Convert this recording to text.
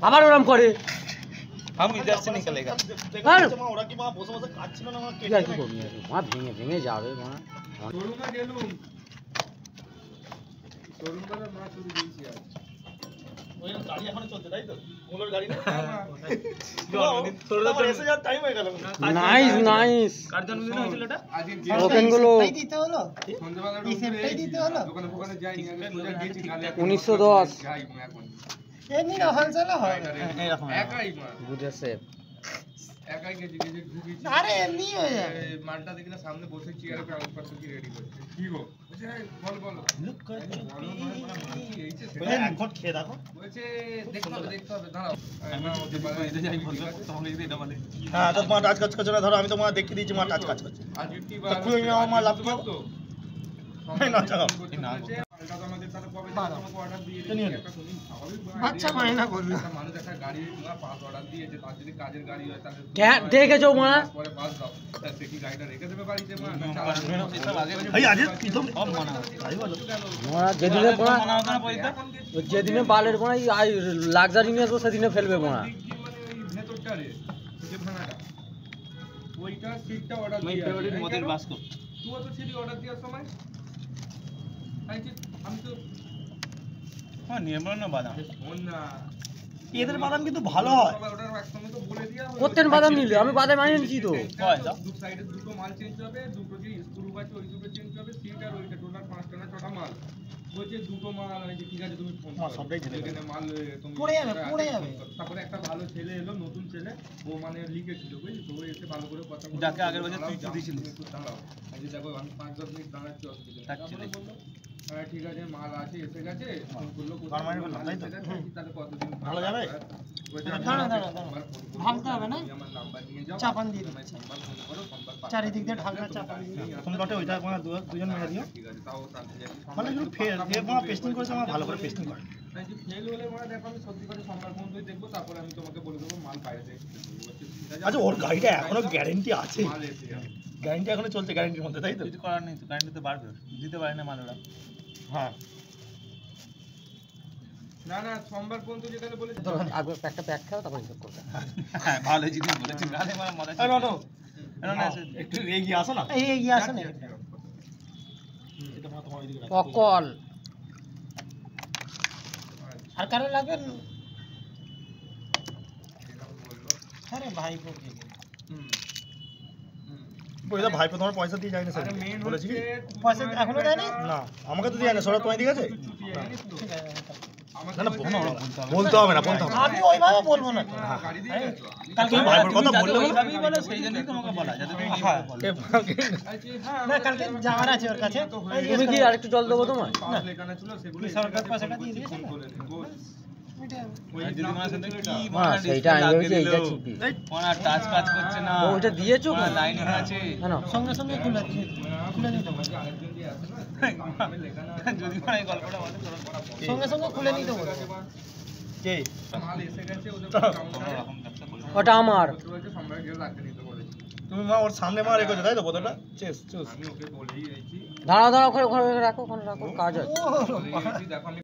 আবার ওরম করে हम इधर से निकलेगा ওরা কি মা বসে বসে কাটছিল না কি আর কি করবি মা ভেঙে ভেঙে যাবে মা ওই গাড়ি এখনো চলছে তাই তো মোগল গাড়ি না তোর এসে যাওয়ার টাইম হয়ে গেল নাইস নাইস কার জন্মদিন হয়েছিল এটা ওপেন গুলো তাই দিতে হলো এই সেটটাই দিতে হলো 1910 এমনি না হলসেল হয় এরকম বুঝে সেভ একাই গেছি গেছি ঢুকেছি আরে এমনি হয়ে যাবে মালটা দেখি না সামনে বসে চেয়ারে কাগজ পত্র কি রেডি করছে কি গো বলছে বল বল লুক কর এইছে এখন খেয়ে দেখো বলছে দেখতে হবে দাঁড়াও আমি যদি এটা যাই বলবো তোমাকে যদি এটা বলে হ্যাঁ তো মা টাচ কাজ করছে না ধরো আমি তো মা দেখিয়ে দিয়েছি মা টাচ কাজ করছে আজকে কি তো খুলে নিয়ে আমার মা লাভ কি তো না চাও না পাল্টা তো আমাদের তাহলে কবে তোমাকে অর্ডার দিয়ে দিই একটা তুমি স্বাভাবিক বাচ্চা মাইনা করবে একটা মানুষ একটা গাড়ি পাস অর্ডার দিয়েছে তার যদি কাজের গাড়ি হয় তাহলে দেখেছো মা পরে পাস দাও সে কি গাড়িটা রেখে দেবে বাড়িতে মা ভাই আজ প্রথম সব মানা তাই বলো মোরা যেদিনে যেদিনে বালের বোনা লাক্সারি নিয়ে আসবো সেদিনে ফেলবে বোনা ভেতরটা রে যে ভাঙাটা ওইটা সিটটা অর্ডার মাই দিয়ে ফেভারিট মোদের বাস্কো তুই তো সিটি অর্ডার দেওয়ার সময় আমি তো হ্যাঁ নির্মল না বাদাম ফোন না এদের বাদাম কিন্তু ভালো হয় ওটার একসঙ্গে তো বলে দিয়া কোত্তেন বাদাম নিলে আমি বাদাম আনিয়ে নিয়েছি তো হয় দাও দু সাইডে দুটো মাল চেঞ্জ হবে দুটো যে স্ক্রু আছে ওই দুটো চেঞ্জ হবে সিট আর ওইটা টোটাল 5টা না 6টা মাল বলছে দুটো মাল আছে ঠিক আছে তুমি ফোন হ্যাঁ, সবটাই ছেড়ে এখানে মাল তুমি পড়ে যাবে তারপরে একটা ভালো ছেলে এলো নতুন ছেলে ও মানে লিখেছিল বুঝলি তো ও এসে ভালো করে কথা বলে যাকে আগের বছর তুই দিয়েছিলিস। একটু দাঁড়াও আজকে দেখো আমি 5-10 মিনিট দাঁড়াচ্ছি অসুবিধা নেই। তার তারপরে ছেলে। বললো, হ্যাঁ ঠিক আছে মাল আছে এসে গেছে ফোন করলো পারমানেন্ট বললাম, তাই তো? তাহলে কতদিন ভালো যাবে? দাঁড়া। ভাঙতে হবে না? আমার নাম্বার নিয়ে যাও চাপান দিয়ে তোমায় সোমবার ফোন করো সোমবার চারিদিক দিয়ে ঢাকনা চাপান দিয়ে প্রথম লটে ওইটা কোনো দুজন মেরে দিও ঠিক আছে তাও শান্তি যাবে মানে যদি ফেল যে কোনো পেস্টিং করেছে আমার ভালো করে পেস্টিং করে তাই যে ফেল হলে মানে দেখো আমি সত্যি করে সোমবার পর্যন্তই দেখবো তারপরে আমি তোমাকে বলে দেবো মাল বাইরে থেকে আচ্ছা ওর গাড়িটা এখনো গ্যারেন্টি আছে মাল এসে যাবে গ্যারেন্টি এখনো চলছে গ্যারেন্টির মধ্যে তাই তো কিছু করার নেই তো কারেন্ট তো বাড়বে দিতে পারে না মাল ওরা হ্যাঁ না না সোমবার পর্যন্ত যেখানে বলেছি আগে একটা প্যাক খাও তারপর হিসাব করবে হ্যাঁ ভালো জিনিস বলেছেন গালে মারা মজা এই নটো না না একটু এগিয়ে আসো না এই এগিয়ে আসো না এটা মা তোমার ওইদিকে রাখো। পকল আর কারো লাগবে এরকম বললো আরে ভাই পড়ে ওইটা ভাইপো তোমার পয়সা দিয়ে যায়নি স্যার আরে মেন বলেছি হচ্ছে কি পয়সা এখনো দেয়নি না আমাকে তো দিয়ে না সরো তোমার দিকে আছে ছুটি জানিস তো ঠিক আছে না না বলতে হবে না বলতে হবে না আমি ওইভাবে বলবো না তো গাড়ি দিয়ে গেছো কালকে ভাইপোর কথা বললে বলো ওইভাবেই বলো সেই জন্যই তোমাকে বলা যাতে তুমি এইভাবে বলো হ্যাঁ না কালকে যাওয়ার আছে ওর কাছে তুমি কি আরেকটু জল দেবো তোমায় পাঁচ লেখানো ছিল সেগুলো সরকার পয়সাটা দিয়ে দিয়েছে ফোন না? করে দেবো ওই আর দিদি মার সাথে কি হ্যাঁ সেইটা আমি ভেবেছি এইটা চিপি ওনা টাচ কাজ করছে না ও ওটা দিয়েছো লাইনিং আছে কেন সঙ্গে সঙ্গে খুলে নিতে বলছে আরেকজন দিয়ে আছে না আমি লেখানো যদি মানে এই গল্পটা বলে তোরা সঙ্গে সঙ্গে খুলে নিতে বলছে কে মাল এসে গেছে ওদের কাউন্টারে এরকম ব্যবসা করছে ওটা আমার বলছে সোমবার গিয়ে রাখতে নিতে বলেছে তুমি মা ওর সামনে মা রেখেছো তাই তো বোতলটা চেস চুস আমি ওকে বলেই গেছি দাঁড়াও দাঁড়াও ওখানে রাখো কাজ আছে ও বলেই গেছি দেখো আমি